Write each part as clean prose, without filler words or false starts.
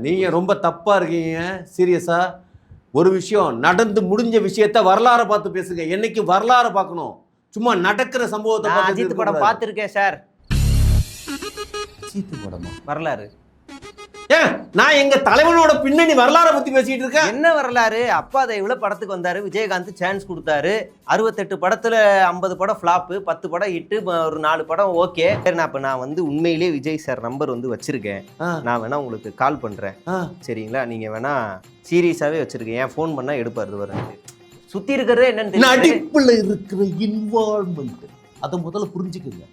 நீங்க ரொம்ப தப்பா இருக்கீங்க. சீரியஸா ஒரு விஷயம் நடந்து முடிஞ்ச விஷயத்த வரலாற பார்த்து பேசுங்க. என்னைக்கு வரலாற பார்க்கணும், சும்மா நடக்கிற சம்பவத்தை பார்த்து. அஜித் படம் பார்த்துருக்கேன் சார். அஜித் படமா? வரலாறு. ஏன் நான் எங்க தலைவனோட பின்னணி வரலாறை பத்தி பேசிட்டு இருக்கேன். என்ன வரலாறு? அப்பா தெய்வல படத்துக்கு வந்தாரு, விஜயகாந்த் சான்ஸ் கொடுத்தாரு. 68 படத்துல 50 படம் ஃபிளாப்பு, 10 படம் இட்டு, ஒரு 4 படம் ஓகே. நான் வந்து உண்மையிலேயே விஜய் சார் நம்பர் வந்து வச்சிருக்கேன். நான் வேணா உங்களுக்கு கால் பண்றேன், சரிங்களா? நீங்க வேணா சீரியஸாவே வச்சிருக்கேன். ஏன் ஃபோன் பண்ணா எடுப்பாரு வர. சுத்தி இருக்கிறதே என்னன்னு நடிப்புல இருக்கிற இன்வால்வ்மெண்ட் அதை முதல்ல புரிஞ்சுக்குங்க.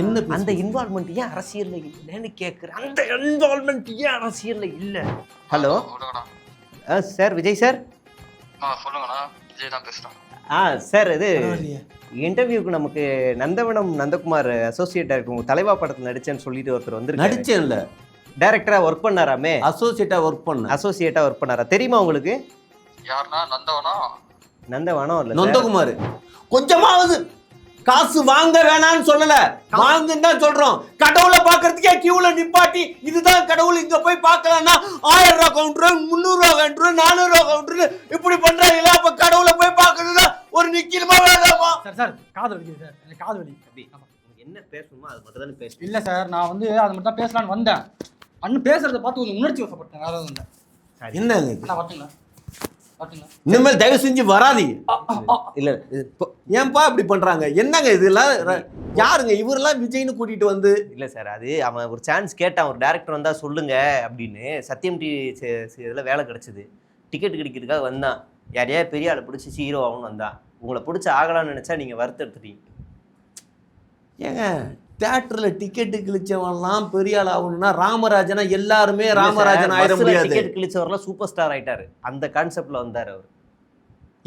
என்ன அந்த இன்வால்வ்மெண்ட் ஏன் அரசியல்ல இல்லைன்னு கேட்குறேன். அந்த இன்வால்வ்மெண்ட் ஏன் அரசியல்ல இல்லை? Hello sir, Vijay sir. சொல்லுங்கண்ணா, விஜய் தான் பேசுகிறேன். சார், இது இன்டர்வியூக்கு நமக்கு நந்தவனம் நந்தகுமார் அசோசியேட் டைரக்டர் உங்கள் தலைவா படத்தில் நடிச்சேன்னு சொல்லிட்டு ஒருத்தர் வந்து நடிச்சேன் இல்லை, டைரக்டராக ஒர்க் பண்ணாராமே. அசோசியேட்டாக ஒர்க் பண்ணாரா தெரியுமா உங்களுக்கு? யாருன்னா? நந்தவனம் இல்லை, நந்தகுமார். கொஞ்சமாவது காசு வாங்க வேணான்னு சொல்லல, வாங்குன்னு தான் சொல்றோம். கடவுளை பாக்குறதுக்கே கியூல நிப்பாட்டி இதுதான் கடவுள், இங்க போய் பார்க்கலாம்னா 1000 ரூபா கவுண்டர், 300 ரூபா கவுண்டர், 400 ரூபா கவுண்டர் இப்படி பண்றாங்களா? அப்ப கடவுளை போய் பார்க்கணும்னா ஒரு நிக்கலுமா வேணாமா? சார் காது வலிக்குது சார், எனக்கு காது வலி. என்ன பேசணுமோ அது மட்டும் தானே பேசணும். இல்லை சார், நான் வந்து அது மட்டும் தான் பேசலான்னு வந்தேன். அண்ணன் பேசுறதை பார்த்து கொஞ்சம் உணர்ச்சி வசப்பட்டேன். வேற எதுவும் இல்லை. என்ன வரட்டுங்களா? இனிமேல் தயவு செஞ்சு வராதீங்க. இல்ல ஏன்பா இப்படி பண்றாங்க? என்னங்க இதெல்லாம்? யாருங்க இவரெல்லாம் விஜய்னு கூட்டிட்டு வந்து? இல்ல சார், அது அவன் ஒரு சான்ஸ் கேட்டான், ஒரு டேரக்டர் வந்தா சொல்லுங்க அப்படின்னு. சத்தியம் இதில் வேலை கிடைச்சது, டிக்கெட் கிடைக்கிறதுக்காக வந்தான். யாரையா பெரிய ஆளை பிடிச்சி ஹீரோ ஆகும்னு வந்தான். உங்களை பிடிச்சி ஆகலாம்னு நினைச்சா நீங்க வருத்தெடுத்துட்டீங்க. ஏங்க தியேட்டர்ல டிக்கெட்டு கிழிச்சவன்லாம் பெரிய ஆள் ஆகணும்னா ராமராஜனா எல்லாருமே ராமராஜன் ஆயிட முடியாது. டிக்கெட் கிழிச்சவரெல்லாம் சூப்பர் ஸ்டார் ஆயிட்டாரு. அந்த கான்செப்ட்ல வந்தாரு அவர்.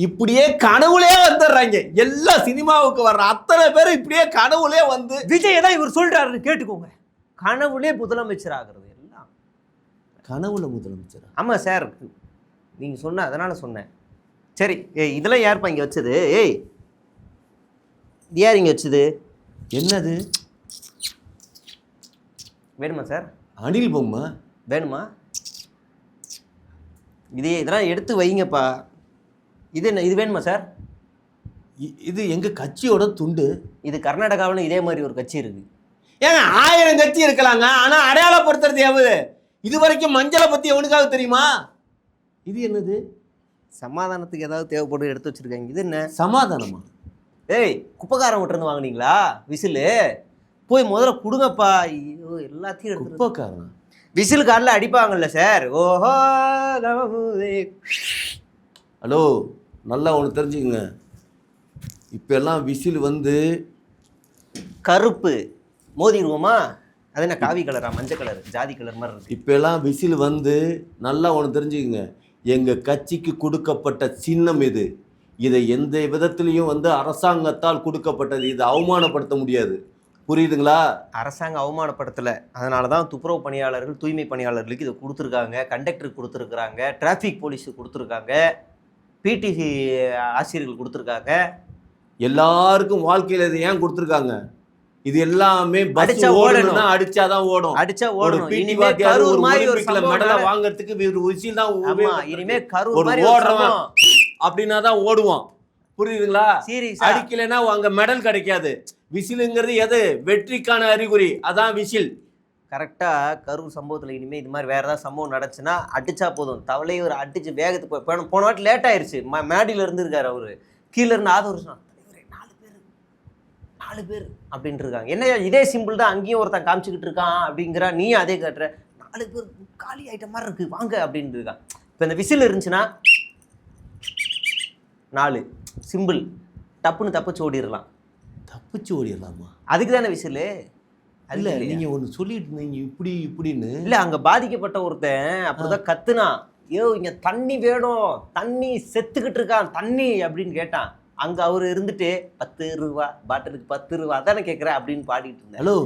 இப்படியே கனவுலே வந்துடுறாங்க. எல்லா சினிமாவுக்கு வர்ற அத்தனை பேரும் இப்படியே கனவுலே வந்து விஜய் தான் இவர் சொல்றாரு கேட்டுக்கோங்க. கனவுலே முதலமைச்சர் ஆகிறது எல்லாம் கனவுல முதலமைச்சர். ஆமா சார், நீங்க சொன்ன அதனால சொன்னேன். சரி, இதெல்லாம் யாருப்பா இங்க வச்சது? இது யார் இங்க வச்சது? என்னது வேணுமா சார்? அனில் பொம்மை வேணுமா? இதெல்லாம் எடுத்து வைங்கப்பா. இது என்ன? இது வேணுமா சார்? இது எங்க கட்சியோட துண்டு. இது கர்நாடகாவில் இதே மாதிரி ஒரு கட்சி இருக்கு. ஏங்க 1000 கட்சி இருக்கலாங்க, ஆனா அடையாளப்படுத்துறது எவ்வளவு? இது வரைக்கும் மஞ்சளை பத்தி எவனுக்காவது தெரியுமா? இது என்னது? சமாதானத்துக்கு ஏதாவது தேவைப்படும் எடுத்து வச்சிருக்காங்க. இது என்ன சமாதானமா? குப்பைக்காரன் விட்டுருந்து வாங்கினீங்களா விசிலு? போய் முதல்ல கொடுங்கப்பா. ஐயோ, எல்லாத்தையும் எடுத்து. குப்பைக்காரன் விசில் காலில் அடிப்பாங்கல்ல சார். ஓஹோ, ஹலோ, நல்லா ஒன்று தெரிஞ்சுக்கங்க. இப்போ எல்லாம் விசில் வந்து கருப்பு மோதிடுவோமா? அது என்ன காவி கலரா, மஞ்சள் கலர், ஜாதி கலர் மாதிரி இருக்கு. இப்போ எல்லாம் விசில் வந்து நல்லா ஒன்று தெரிஞ்சுக்கங்க. எங்கள் கட்சிக்கு கொடுக்கப்பட்ட சின்னம் இது. இதை எந்த விதத்துலையும் வந்து அரசாங்கத்தால் கொடுக்கப்பட்டது. இதை அவமானப்படுத்த முடியாது. புரியுதுங்களா? அரசாங்கம் அவமானப்படுத்தலை. அதனால தான் துப்புரவு பணியாளர்கள், தூய்மை பணியாளர்களுக்கு இதை கொடுத்துருக்காங்க, கண்டக்டருக்கு கொடுத்துருக்குறாங்க, டிராஃபிக் போலீஸுக்கு கொடுத்துருக்காங்க, பிடிசி ஆசிரியர்கள் கொடுத்துருக்காங்க. எல்லாருக்கும் வாழ்க்கையில் இதை ஏன் கொடுத்துருக்காங்க? இது எல்லாமே அடிச்சா ஓடணும், அடிச்சாதான் ஓடும், அடிச்சா ஓடணும். இனிமே கரூர் மாதிரி ஒரு மெடலை வாங்குறதுக்கு விசில் தான். இனிமே கரூர் மாதிரி ஓடுறவன் அப்படின்னா தான் ஓடுவான். புரியுதுங்களா? அடிக்கலைன்னா அங்க மெடல் கிடைக்காது. விசிலுங்கிறது எது? வெற்றிக்கான அறிகுறி. அதான் விசில். கரெக்டா கரூர் சம்பவத்துல இனிமே இது மாதிரி வேற ஏதாவது சம்பவம் நடந்துச்சுன்னா அடிச்சா போதும். தவளையை ஒரு அடிச்சு வேகத்துக்கு போன வாட்டி லேட் ஆயிருச்சு. மேடியில இருந்திருக்காரு அவரு, கீழே இருந்து ஆதரவு 4 பேர் அப்படின்னு இருக்காங்க. என்ன இதே சிம்பிள் தான் அங்கேயும் ஒருத்தன் காமிச்சுக்கிட்டு இருக்கான் அப்படிங்கிறா. நீ அதே காட்டுற 4 பேர் காலி ஐட்டம் மாதிரி இருக்கு வாங்க அப்படின்னு இருக்கான். இப்போ இந்த விசில் இருந்துச்சுன்னா 4 சிம்பிள், டப்புன்னு தப்பிச்சு ஓடிடலாம். தப்பிச்சு ஓடிடலாமா? அதுக்கு தானே விசிலு. இல்ல நீங்க ஒன்று சொல்லிட்டு இருந்தீங்க இப்படி இப்படின்னு. இல்லை, அங்கே பாதிக்கப்பட்ட ஒருத்தன் அப்படிதான் கத்துனா, ஐயோ இங்கே தண்ணி வேணும், தண்ணி செத்துக்கிட்டு இருக்கான் தண்ணி அப்படின்னு கேட்டான். அங்கே அவர் இருந்துட்டு 10 ரூபா பாட்டிலுக்கு 10 ரூபா தானே கேட்குறேன் அப்படின்னு பாடிட்டு இருந்தேன். ஹலோ,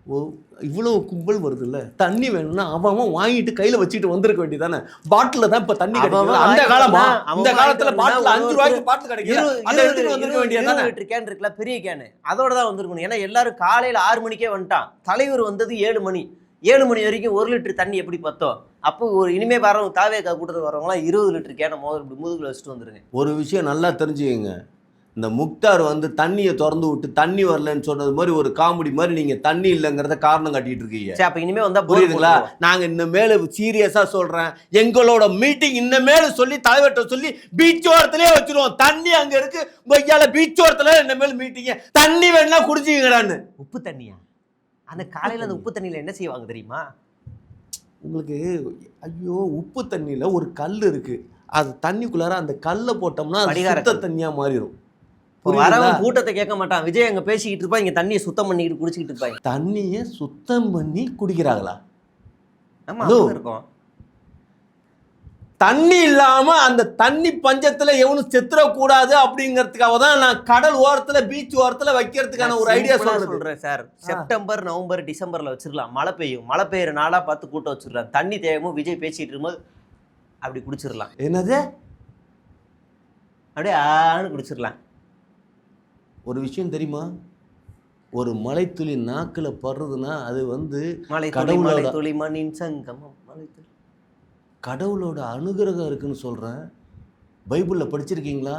ஓ இவ்வளோ கும்பல் வருது இல்லை, தண்ணி வேணும்னா அவன் வாங்கிட்டு கையில் வச்சுட்டு வந்திருக்க வேண்டியதானே. பாட்டில் தான் இப்போ தண்ணி கிடைக்கும். அந்த காலமா இந்த காலத்தில் பாட்டில் 5 ரூபாய்க்கு பாட்டில் கிடைக்கும். அதை எடுத்துட்டு வந்திருக்க வேண்டியதானே. கேன் இருக்குல்ல, பெரிய கேனு, அதோட தான் வந்திருக்கணும். ஏன்னா எல்லாரும் காலையில் 6 மணிக்கே வந்துட்டான். தலைவர் வந்தது 7 மணி. 7 மணி வரைக்கும் 1 லிட்டர் தண்ணி எப்படி பத்தோம்? அப்போ ஒரு இனிமே வரவங்க தாவேக்கா கூட்டத்துக்கு வரவங்களாம் 20 லிட்டர் கேனை முதுகுல வச்சுட்டு வந்துருங்க. ஒரு விஷயம் நல்லா தெரிஞ்சுக்கங்க, இந்த முக்தார் வந்து தண்ணியை திறந்து விட்டு தண்ணி வரலன்னு சொன்னது மாதிரி ஒரு காமெடி மாதிரி நீங்க தண்ணி இல்லைங்கிறத காரணம் காட்டிட்டு இருக்கீங்க. சரி, அப்ப இனிமே வந்தா புரியுதுங்களா? நாங்க இன்னமேல சீரியஸா சொல்றேன், எங்களோட மீட்டிங் இன்னமேல சொல்லி தலைவர்கிட்ட சொல்லி பீச் ஓரத்திலே வச்சிருவோம். தண்ணி அங்க இருக்கு, பையால பீச் ஓரத்துல இன்னமேல மீட்டிங்க. தண்ணி வேணா குடிச்சிக்கிறான்னு. உப்பு தண்ணியா? அந்த காலையில அந்த உப்பு தண்ணியில என்ன செய்வாங்க தெரியுமா உங்களுக்கு? ஐயோ, உப்பு தண்ணியில ஒரு கல் இருக்கு, அது தண்ணிக்குள்ளார அந்த கல்லை போட்டோம்னா சுத்த தண்ணியா மாறிடும். வரவன் கூட்டத்தை கேட்க மாட்டான். விஜய் அங்க பேசிக்கிட்டு இருப்பா, இங்க தண்ணியை சுத்தம் பண்ணிக்கிட்டு குடிச்சிக்கிட்டு இருப்பாங்க. தண்ணியை சுத்தம் பண்ணி குடிக்கிறாங்களா? ஆமா, இருக்கும். தண்ணி இல்லாம அந்த தண்ணி பஞ்சத்துல எவனும் செத்துறக்கூடாது அப்படிங்கிறதுக்காக தான் நான் கடல் ஓரத்துல பீச் ஓரத்துல வைக்கிறதுக்கான ஒரு ஐடியா சொல்றேன் சார். செப்டம்பர், நவம்பர், டிசம்பர்ல வச்சிருக்கலாம். மழை பெய்யும், மழை பெய்யுற நாளா பார்த்து கூட்டம் வச்சிடலாம். தண்ணி தேவையோ விஜய் பேசிட்டு இருக்கும்போது அப்படி குடிச்சிடலாம். என்னது? அப்படியே ஆன்னு குடிச்சிடலாம். ஒரு விஷயம் தெரியுமா? ஒரு மலைத்துளி நாக்குல படுறதுன்னா அது வந்து மலைத்துளி மண்ணின் சங்கமம். மலைத்துளி கடவுளோட அனுகிரகம் இருக்குன்னு சொல்கிறேன். பைபிளில் படிச்சிருக்கீங்களா?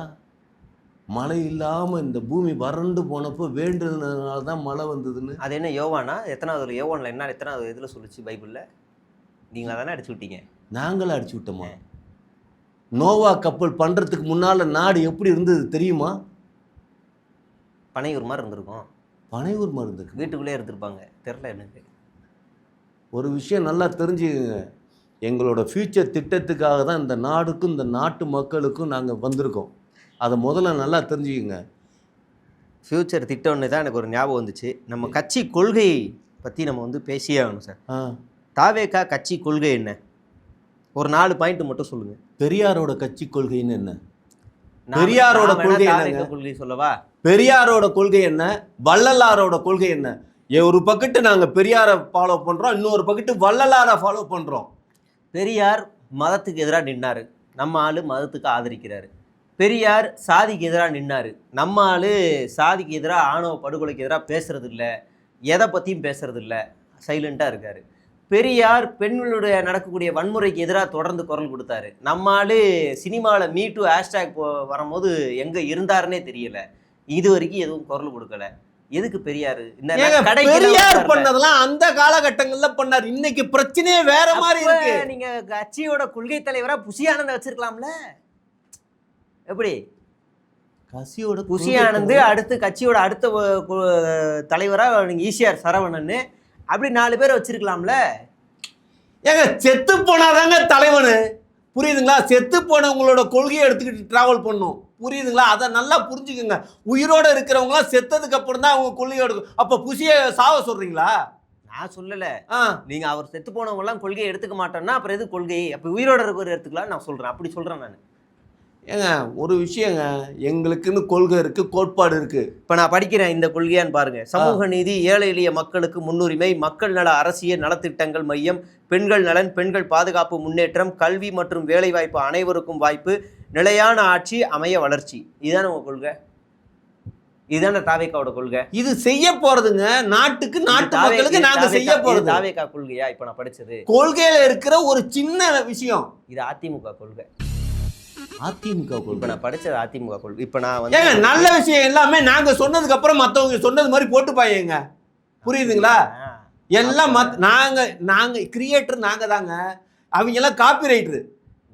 மழை இல்லாமல் இந்த பூமி வறண்டு போனப்போ வேண்டுறதுனால தான் மழை வந்ததுன்னு. அது என்ன யோவானா? எத்தனாவது யோவானில் என்ன எத்தனாவது இதில் சொல்லிச்சு பைபிளில்? நீங்களா தானே அடிச்சு விட்டீங்க? நாங்களும் அடிச்சு விட்டோமா? நோவா கப்பல் பண்ணுறதுக்கு முன்னால் நாடு எப்படி இருந்தது தெரியுமா? பனையூர் மாதிரி இருந்திருக்கும். பனையூர் மாதிரி இருந்திருக்கு. வீட்டுக்குள்ளே இருந்திருப்பாங்க. தெரில எனக்கு. ஒரு விஷயம் நல்லா தெரிஞ்சுக்கங்க, எங்களோட ஃப்யூச்சர் திட்டத்துக்காக தான் இந்த நாடுக்கும் இந்த நாட்டு மக்களுக்கும் நாங்கள் வந்திருக்கோம். அதை முதல்ல நல்லா தெரிஞ்சுக்கங்க. ஃப்யூச்சர் திட்டம்னு தான் எனக்கு ஒரு ஞாபகம் வந்துச்சு. நம்ம கட்சி கொள்கை பற்றி நம்ம வந்து பேசியே ஆகணும் சார். தாவேக்கா கட்சி கொள்கை என்ன? ஒரு 4 பாயிண்ட் மட்டும் சொல்லுங்க. பெரியாரோட கட்சி கொள்கைன்னு என்ன? பெரியாரோட கொள்கை என்ன? கொள்கை சொல்லவா? பெரியாரோட கொள்கை என்ன? வள்ளலாரோட கொள்கை என்ன? ஒரு பக்கத்து நாங்கள் பெரியாரை ஃபாலோ பண்ணுறோம், இன்னொரு பக்கத்து வள்ளலாரை ஃபாலோ பண்ணுறோம். பெரியார் மதத்துக்கு எதிராக நின்னாரு, நம்ம ஆளு மதத்துக்கு ஆதரிக்கிறாரு. பெரியார் சாதிக்கு எதிராக நின்னாரு, நம்ம ஆளு சாதிக்கு எதிராக ஆணவ படுகொலைக்கு எதிராக பேசுறது இல்லை, எதை பற்றியும் பேசுறது இல்லை, சைலண்டாக இருக்காரு. பெரியார் பெண்களுடைய நடக்கக்கூடிய வன்முறைக்கு எதிராக தொடர்ந்து குரல் கொடுத்தாரு. நம்ம ஆளு சினிமாவில் மீட்டு ஹேஷ்டேக் வரும்போது எங்கே இருந்தாருன்னே தெரியல, இது வரைக்கும் எதுவும் குரல் கொடுக்கல. எதுக்கு பெரியாரு? பெரியார் பண்ணதெல்லாம் அந்த காலகட்டங்கள்ல பண்ணாரு. இன்னைக்கு பிரச்சனையே வேற மாதிரி இருக்கு. நீங்க கட்சியோட கொள்கை தலைவரா புஷி ஆனந்த் வச்சிருக்கலாம்ல? எப்படி புஷி ஆனந்த் அடுத்து கட்சியோட அடுத்த தலைவரா நீங்க ஈசிஆர் சரவணன் அப்படி 4 பேர் வச்சிருக்கலாம்ல? ஏங்க, செத்து போனாதாங்க தலைவனு, புரியுதுங்களா? செத்து போனவங்களோட கொள்கையை எடுத்துக்கிட்டு டிராவல் பண்ணும், புரியுதுங்களா? அதை நல்லா புரிஞ்சுக்கோங்க. உயிரோட இருக்கிறவங்களாம் செத்ததுக்கு அப்புறம் தான் அவங்க கொள்கையை எடுக்கும். அப்போ புஷியை சாவ சொல்றீங்களா? நான் சொல்லல. நீங்க அவர் செத்து போனவங்க எல்லாம் கொள்கையை எடுத்துக்க மாட்டோம்னா அப்புறம் எது கொள்கை? அப்ப உயிரோட இருக்கிற எடுத்துக்கலாம் நான் சொல்றேன். அப்படி சொல்றேன் நான். ஏங்க, ஒரு விஷயங்க, எங்களுக்குன்னு கொள்கை இருக்கு, கோட்பாடு இருக்கு. இப்ப நான் படிக்கிறேன் இந்த கொள்கையான்னு பாருங்க. சமூக நீதி, ஏழை எளிய மக்களுக்கு முன்னுரிமை, மக்கள் நல அரசியல் நலத்திட்டங்கள் மையம், பெண்கள் நலன், பெண்கள் பாதுகாப்பு முன்னேற்றம், கல்வி மற்றும் வேலைவாய்ப்பு அனைவருக்கும் வாய்ப்பு, நிலையான ஆட்சி, அமைய வளர்ச்சி. இதுதானே உங்க கொள்கை? இதுதானே தாவேக்காவோட கொள்கை? இது செய்ய போறதுங்க நாட்டுக்கு, நாட்டு மக்களுக்கு நாங்க செய்ய போறது. தாவேக்கா கொள்கையா? இப்ப நான் படிச்சது கொள்கையில இருக்கிற ஒரு சின்ன விஷயம். இது அதிமுக கொள்கை. அதிமுக கொள்கை. இப்ப நான் படிச்சது அதிமுக கொள்கை. இப்ப நான் வந்து நல்ல விஷயம் எல்லாமே நாங்க சொன்னதுக்கு அப்புறம் மத்தவங்க சொன்னது மாதிரி போட்டு பாயங்க, புரியுதுங்களா? எல்லாம் நாங்க கிரியேட்டர் நாங்க தாங்க, அவங்க எல்லாம் காப்பி ரைட்டர்.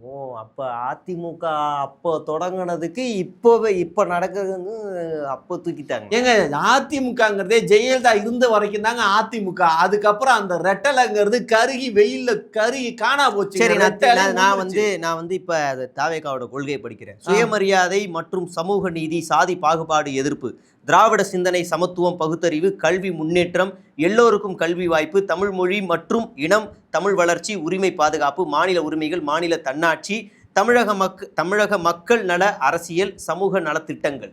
ஓ, அப்போ அதிமுக அப்போ தொடங்கினதுக்கு இப்போ நடக்குதுன்னு அப்போ தூக்கிட்டாங்க. ஏங்க, அதிமுகங்கிறதே ஜெயலலிதா இருந்த வரைக்கும் தாங்க அதிமுக. அதுக்கப்புறம் அந்த ரெட்டலைங்கிறது கருகி வெயில்ல கருகி காணா போச்சு. சரி, நான் வந்து இப்போ தாவேக்காவோட கொள்கையை படிக்கிறேன். சுயமரியாதை மற்றும் சமூக நீதி, சாதி பாகுபாடு எதிர்ப்பு, திராவிட சிந்தனை, சமத்துவம், பகுத்தறிவு, கல்வி முன்னேற்றம், எல்லோருக்கும் கல்வி வாய்ப்பு, தமிழ் மொழி மற்றும் இனம், தமிழ் வளர்ச்சி, உரிமை பாதுகாப்பு, மாநில உரிமைகள், மாநில தன்னாட்சி, தமிழக மக்கள் நல அரசியல், சமூக நலத்திட்டங்கள்.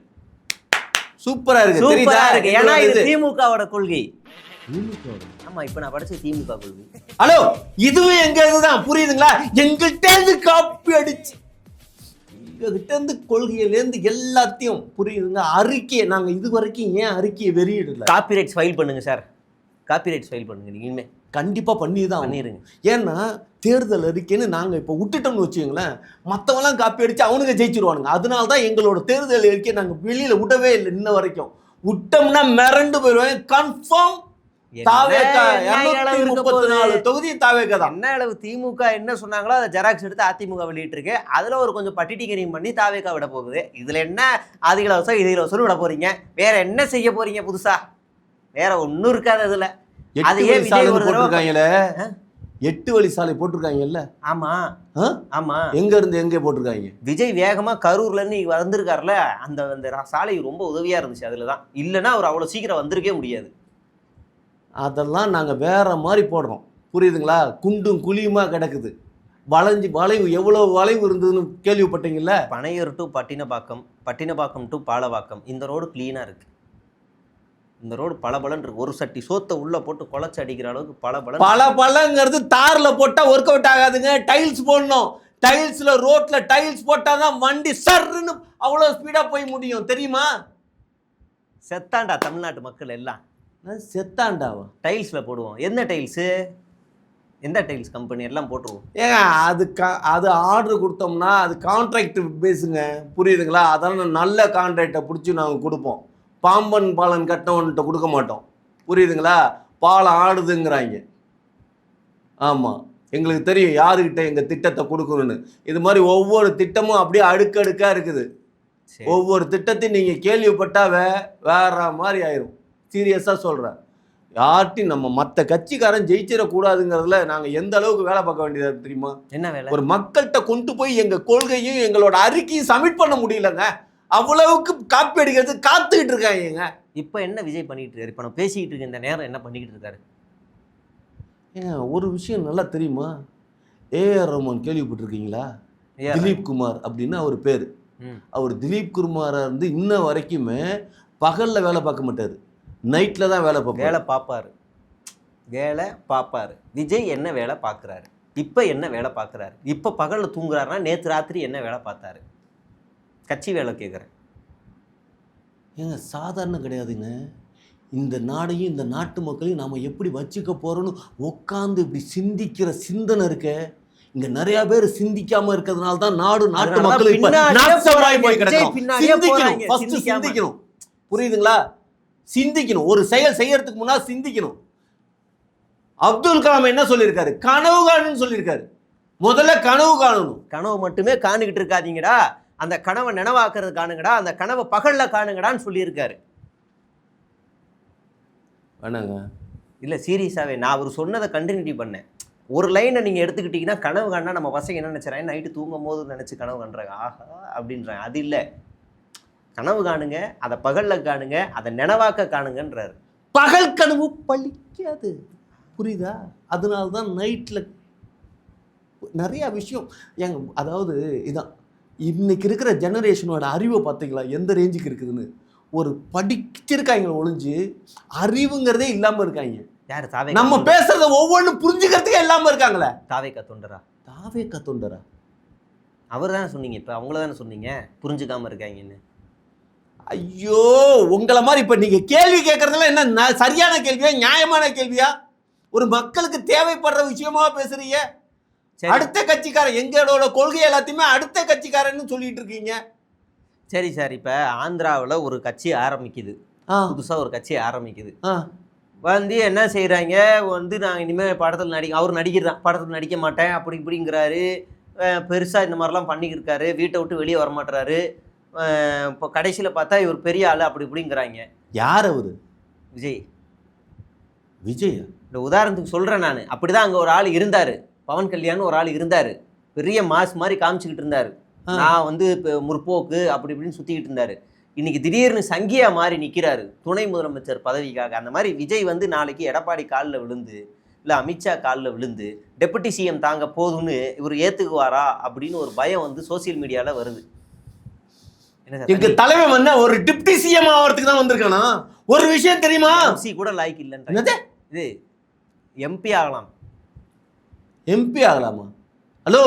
சூப்பரா இருக்கு, சூப்பரா இருக்கு. ஏன்னா இது திமுகவோட கொள்கை. ஆமா, இப்ப நான் படிச்ச திமுக கொள்கை. ஹலோ, இதுவும் எங்க இதுதான், புரியுதுங்களா? எங்கள்கிட்ட காப்பி அடிச்சு கிட்ட இருந்து கொள்கையிலேருந்து எல்லாத்தையும், புரியுதுங்க? அறிக்கையை நாங்க இது வரைக்கும் ஏன் அறிக்கையை வெளியிடல? காப்பிரைட்ஸ் ஃபைல் பண்ணுங்க சார், காப்பிரைட்ஸ் ஃபைல் பண்ணுங்க. நீங்க இனிமே கண்டிப்பா பண்ணிதான் பண்ணிருங்க. ஏன்னா தேர்தல் அறிக்கைன்னு நாங்க இப்ப விட்டுட்டோம்னு வச்சுங்களேன், மத்தவெல்லாம் காப்பி அடிச்சு அவனுங்க ஜெயிச்சிருவானுங்க. அதனால தான் எங்களோட தேர்தல் அறிக்கையை நாங்க வெளியில விடவே இல்லை. இன்ன வரைக்கும் விட்டோம்னா மிரண்டு போயிடுவேன். கன்ஃபார்ம் தாவேகா 234 தொகுதி தாவேகா தான். என்ன அளவு திமுக என்ன சொன்னாங்களோ அதை ஜெராக்ஸ் எடுத்து அதிமுக வெளியிட்டு இருக்கு. அதுல ஒரு கொஞ்சம் பட்டிட்டிகரிங் பண்ணி தாவேகா விட போகுது. இதுல என்ன ஆதி இலவசம் இது இலவசம் விட போறீங்க? வேற என்ன செய்ய போறீங்க புதுசா? வேற ஒன்னும் இருக்காது அதுல. அதையே போட்டிருக்காங்கல்ல, 8 வழி சாலை போட்டிருக்காங்கல்ல. ஆமா ஆமா, எங்க இருந்து எங்க போட்டிருக்காங்க? விஜய் வேகமா கரூர்ல இருந்து வந்திருக்காருல, அந்த சாலை ரொம்ப உதவியா இருந்துச்சு. அதுலதான் இல்லைன்னா அவர் அவ்வளவு சீக்கிரம் வந்திருக்கே முடியாது. அதெல்லாம் நாங்கள் வேற மாதிரி போடுறோம், புரியுதுங்களா? குண்டும் குழியுமா கிடக்குது. வளைவு எவ்வளோ வளைவு இருந்ததுன்னு கேள்விப்பட்டீங்கல்ல? பனையூர் டு பட்டினப்பாக்கம், பட்டினப்பாக்கம் டு பாலவாக்கம் இந்த ரோடு கிளீனாக இருக்குது. இந்த ரோடு பளபளன்னு இருக்கு. ஒரு சட்டி சோத்தை உள்ள போட்டு குழச்சி அடிக்கிற அளவுக்கு பளபளங்கிறது தாரில் போட்டால் ஒர்க் அவுட் ஆகாதுங்க. டைல்ஸ் போடணும். டைல்ஸில் ரோட்டில் டைல்ஸ் போட்டால் தான் வண்டி சர்ன்னு அவ்வளோ ஸ்பீடாக போய் முடியும், தெரியுமா? செத்தாண்டா தமிழ்நாட்டு மக்கள் எல்லாம். செத்தாண்டாவா? டைல்ஸில் போடுவோம். என்ன டைல்ஸு? எந்த டைல்ஸ் கம்பெனி எல்லாம் போட்டுருவோம். ஏங்க அது ஆர்டர் கொடுத்தோம்னா அது கான்ட்ராக்ட் பேஸுங்க, புரியுதுங்களா? அதெல்லாம் நல்ல கான்ட்ராக்டை பிடிச்சி நாங்கள் கொடுப்போம். பாம்பன் பாலன் கட்டவன்கிட்ட கொடுக்க மாட்டோம், புரியுதுங்களா? பாலம் ஆடுதுங்கிறாங்க. ஆமாம், எங்களுக்கு தெரியும் யாருக்கிட்ட எங்கள் திட்டத்தை கொடுக்கணும்னு. இது மாதிரி ஒவ்வொரு திட்டமும் அப்படியே அடுக்கடுக்காக இருக்குது. ஒவ்வொரு திட்டத்தையும் நீங்கள் கேள்விப்பட்டால் வேற மாதிரி ஆயிரும். சீரியஸாக சொல்கிறேன். யார்ட்டையும் நம்ம மற்ற கட்சிக்காரன் ஜெயிச்சிடக்கூடாதுங்கிறதுல நாங்கள் எந்த அளவுக்கு வேலை பார்க்க வேண்டியதாக தெரியுமா? என்ன வேலை? ஒரு மக்கள்கிட்ட கொண்டு போய் எங்கள் கொள்கையும் எங்களோட அறிக்கையும் சப்மிட் பண்ண முடியலங்க. அவ்வளவுக்கு காப்பி அடிக்கிறது காத்துக்கிட்டு இருக்காங்க. இப்போ என்ன விஜய் பண்ணிட்டு இருக்காரு? இப்போ நான் பேசிக்கிட்டு இருக்க இந்த நேரம் என்ன பண்ணிக்கிட்டு இருக்காரு? ஏங்க ஒரு விஷயம் நல்லா தெரியுமா? ஏஆர் ரஹ்மான் கேள்விப்பட்டிருக்கீங்களா? திலீப் குமார் அப்படின்னு அவர் பேர். அவர் திலீப் குமாரை வந்து இன்ன வரைக்குமே பகலில் வேலை பார்க்க மாட்டார், நைட்டில் தான் வேலை பார்ப்பாரு. விஜய் என்ன வேலை பார்க்குறாரு? இப்போ என்ன வேலை பார்க்குறாரு? இப்போ பகலில் தூங்குறாருன்னா நேற்று ராத்திரி என்ன வேலை பார்த்தாரு? கட்சி வேலை கேட்குறேன். ஏங்க சாதாரணம் கிடையாதுங்க. இந்த நாடையும் இந்த நாட்டு மக்களையும் நாம் எப்படி வச்சுக்க போகிறோன்னு உட்காந்து இப்படி சிந்திக்கிற சிந்தனை இருக்க. இங்க நிறைய பேர் சிந்திக்காம இருக்கிறதுனால தான் நாடு நாட்டு மக்களுக்கு போய் கிடக்கும். சிந்திக்கணும், புரியுதுங்களா? சிந்திக்கணும். ஒரு செயல் செய்யறதுக்கு முன்னாடி சிந்திக்கணும். அப்துல் கலாம் என்ன சொல்லியிருக்காரு? கனவு காணுன்னு சொல்லியிருக்காரு. முதல்ல கனவு காணணும். கனவு மட்டுமே காணுகிட்டு இருக்காதீங்கடா, அந்த கனவை நினைவாக்குறது காணுங்கடா, அந்த கனவை பகல்ல காணுங்கடான்னு சொல்லியிருக்காரு. வேணாங்க இல்லை சீரியஸாகவே நான் அவர் சொன்னதை கண்டினியூட்டி பண்ணேன். ஒரு லைனை நீங்கள் எடுத்துக்கிட்டிங்கன்னா கனவு காணா நம்ம பசங்க என்ன நினச்சிடறாங்க, நைட்டு தூங்கும் போது நினச்சி கனவு காண்றாங்க, ஆஹா அப்படின்றாங்க. அது இல்லை, கனவு காணுங்க, அதை பகலில் காணுங்க, அதை நினைவாக்க காணுங்கன்றாரு. பகல் கனவு பழிக்காது, புரியுதா? அதனால தான் நைட்டில் நிறையா விஷயம் ஏங்க. அதாவது இதான் இன்னைக்கு இருக்கிற ஜெனரேஷனோட அறிவை பார்த்தீங்களா எந்த ரேஞ்சுக்கு இருக்குதுன்னு? ஒரு படிச்சிருக்காங்க ஒழிஞ்சு அறிவுங்கிறதே இல்லாமல் இருக்காங்க. யார்? தாவே. நம்ம பேசுறத ஒவ்வொன்றும் புரிஞ்சுக்கிறதுக்கே இல்லாமல் இருக்காங்களே. தாவேகா தொண்டரா அவர் தானே சொன்னீங்க, இப்போ அவங்கள தானே சொன்னீங்க புரிஞ்சுக்காம இருக்காங்கன்னு. ஐயோ, உங்களை மாதிரி இப்போ நீங்கள் கேள்வி கேட்கறதுல என்ன சரியான கேள்வியா, நியாயமான கேள்வியா? ஒரு மக்களுக்கு தேவைப்படுற விஷயமா பேசுறீங்க. அடுத்த கட்சிக்காரன் எங்களோட கொள்கை எல்லாத்தையுமே அடுத்த கட்சிக்காரன்னு சொல்லிட்டு இருக்கீங்க. சரி சார், இப்போ ஆந்திராவில் ஒரு கட்சி ஆரம்பிக்குது, புதுசாக ஒரு கட்சி ஆரம்பிக்குது. வந்து என்ன செய்கிறாங்க, வந்து நாங்கள் இனிமேல் படத்தில் அவர் நடிக்கிறான், படத்தில் நடிக்க மாட்டேன் அப்படி இப்படிங்கிறாரு. பெருசாக இந்த மாதிரிலாம் பண்ணிக்கிருக்காரு, வீட்டை விட்டு வெளியே வரமாட்டுறாரு. இப்போ கடைசியில் பார்த்தா இவர் பெரிய ஆள் அப்படி இப்படிங்கிறாங்க. யார் அவர்? விஜய். இந்த உதாரணத்துக்கு சொல்கிறேன் நான். அப்படி தான் அங்கே ஒரு ஆள் இருந்தார், பவன் கல்யாண் ஒரு ஆள் இருந்தார், பெரிய மாஸ் மாதிரி காமிச்சிக்கிட்டு இருந்தார். நான் வந்து இப்போ முற்போக்கு அப்படி இப்படின்னு சுற்றிக்கிட்டு இருந்தார். இன்னைக்கு திடீர்னு சங்கியா மாறி நிற்கிறாரு துணை முதலமைச்சர் பதவிக்காக. அந்த மாதிரி விஜய் வந்து நாளைக்கு எடப்பாடி காலில் விழுந்து இல்லை அமித்ஷா காலில் விழுந்து டெபுட்டி சிஎம் தாங்க போதும்னு இவர் ஏற்றுக்குவாரா அப்படின்னு ஒரு பயம் வந்து சோசியல் மீடியாவில் வருது. எங்க தலைவன் வந்து ஒரு டிப்டி சிஎம் ஆகிறதுக்கு தான் வந்திருக்கானா? ஒரு விஷயம் தெரியுமா? எம்சி கூட லாய்க்கு இல்லைன்ற இது எம்பி ஆகலாம். எம்பி ஆகலாமா? ஹலோ,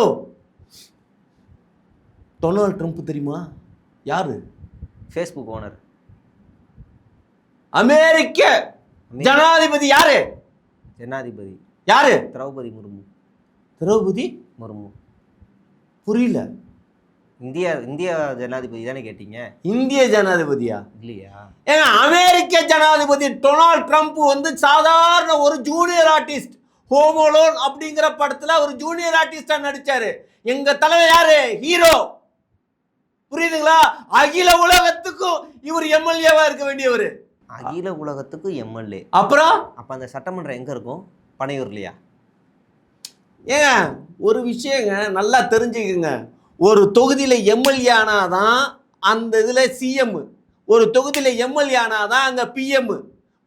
டொனால்ட் ட்ரம்ப் தெரியுமா? யாரு? Facebook owner. அமெரிக்க ஜனாதிபதி யாரு? ஜனாதிபதி யாரு? திரௌபதி முர்மு. திரௌபதி முர்மு புரியல. இந்தியா ஜனாதிபதி தானே கேட்டீங்க? இந்திய ஜனாதிபதியா? இல்லையா? ஏங்க அமெரிக்க ஜனாதிபதி டொனால்ட் ட்ரம்ப் வந்து சாதாரண ஒரு ஜூனியர் ஆர்டிஸ்ட், ஹோம் அலோன் அப்படிங்கிற படத்துல ஒரு ஜூனியர் ஆர்டிஸ்டா நடிச்சாரு. எங்க தலைவர் யாரு? ஹீரோ. புரியுதுங்களா? அகில உலகத்துக்கும் இவர் எம்எல்ஏவா இருக்க வேண்டியவர். அகில உலகத்துக்கும் எம்எல்ஏ. அப்புறம் அப்ப அந்த சட்டமன்றம் எங்க இருக்கும்? பனையூர்லையா? ஏங்க ஒரு விஷயங்க நல்லா தெரிஞ்சுக்குங்க. ஒரு தொகுதியில எம்எல்ஏ ஆனாதான் அந்த இதுல சிஎம், ஒரு தொகுதியில எம்எல்ஏ ஆனாதான் அங்க பிஎம்.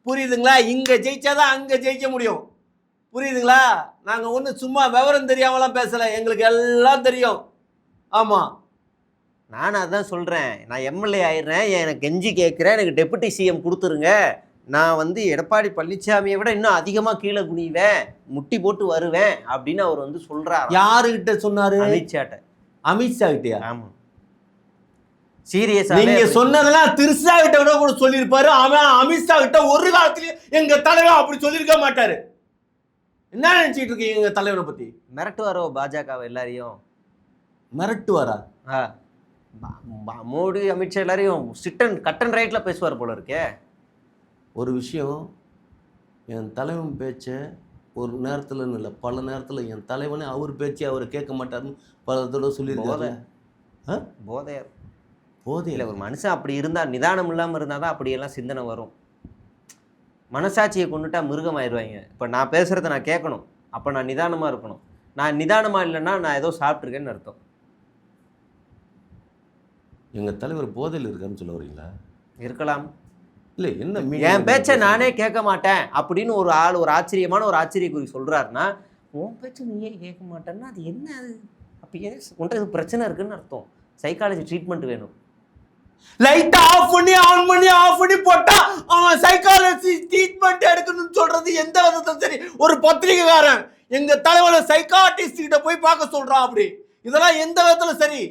புரியுதுங்களா? இங்க ஜெயிச்சாதான் அங்க ஜெயிக்க முடியும். புரியுதுங்களா? நாங்க ஒண்ணு சும்மா விவரம் தெரியாமலாம் பேசல, எங்களுக்கு எல்லாம் தெரியும். ஆமா, நானும் அதான் சொல்றேன். நான் எம்எல்ஏ ஆயிடுறேன், எனக்கு கெஞ்சி கேட்குறேன், எனக்கு டெபுட்டி சிஎம் கொடுத்துருங்க. நான் வந்து எடப்பாடி பழனிசாமியை விட இன்னும் அதிகமா கீழே குனிவேன், முட்டி போட்டு வருவேன் அப்படின்னு அவர் வந்து சொல்றாரு. யாருகிட்ட சொன்னாரு? அமித்ஷாட்ட. அமித்ஷா கிட்டயா? ஆமா. சீரியஸா நீங்க சொன்னதெல்லாம் திருஷா கிட்ட விட கூட சொல்லியிருப்பாரு. அவன் அமித்ஷா கிட்ட ஒரு காலத்திலயும் எங்க தலைவர் அப்படி சொல்லியிருக்க மாட்டாரு. என்ன நினைச்சிட்டு இருக்கீங்க எங்க தலைவரை பத்தி? மிரட்டுவாரோ பாஜகவை எல்லாரையும்? மிரட்டுவாரா? மோடி அமித்ஷா எல்லாரையும் கட் அண்ட் ரைட்ல பேசுவார் போல இருக்கே. ஒரு விஷயம், என் தலைவன் பேச்சை ஒரு நேரத்தில் இல்லை பல நேரத்தில் என் தலைவனே அவர் பேச்சை அவர் கேட்க மாட்டாருன்னு பல தடவை சொல்லியிருக்காரு. போதையர். போதையில் ஒரு மனுஷன் அப்படி இருந்தால், நிதானம் இல்லாமல் இருந்தால் தான் அப்படியெல்லாம் சிந்தனை வரும். மனசாட்சியை கொண்டுட்டா மிருகம் ஆயிடுவாங்க. இப்போ நான் பேசுகிறத நான் கேட்கணும், அப்போ நான் நிதானமாக இருக்கணும். நான் நிதானமாக இல்லைன்னா நான் ஏதோ சாப்பிட்ருக்கேன்னு அர்த்தம். எங்கள் தலைவர் போதையில் இருக்காருன்னு சொல்ல வரீங்களா? இருக்கலாம். இல்லை, என்ன என் பேச்சை நானே கேட்க மாட்டேன் அப்படின்னு ஒரு ஆள் ஒரு ஆச்சரியமான ஒரு ஆச்சரியக்குறி சொல்கிறாருன்னா, உன் பேச்சை நீயே கேட்க மாட்டேன்னா அது என்ன? அது அப்போ உன்ட்ட இது பிரச்சனை இருக்குன்னு அர்த்தம். சைக்காலஜி ட்ரீட்மெண்ட் வேணும். லைட் ஆஃப் பண்ணி ஆன் பண்ணி ஆஃப் பண்ணி போட்டா அவன் சைக்காலஜி ட்ரீட்மெண்ட் எடுக்கணும்னு சொல்றது எந்த விதத்துல சரி? ஒரு பத்திரிகைக்காரன் எங்க தலைவரை சைக்காட்டிஸ்ட் கிட்ட போய் பார்க்க சொல்றான், அப்படி இதெல்லாம் எந்த விதத்துல சரி?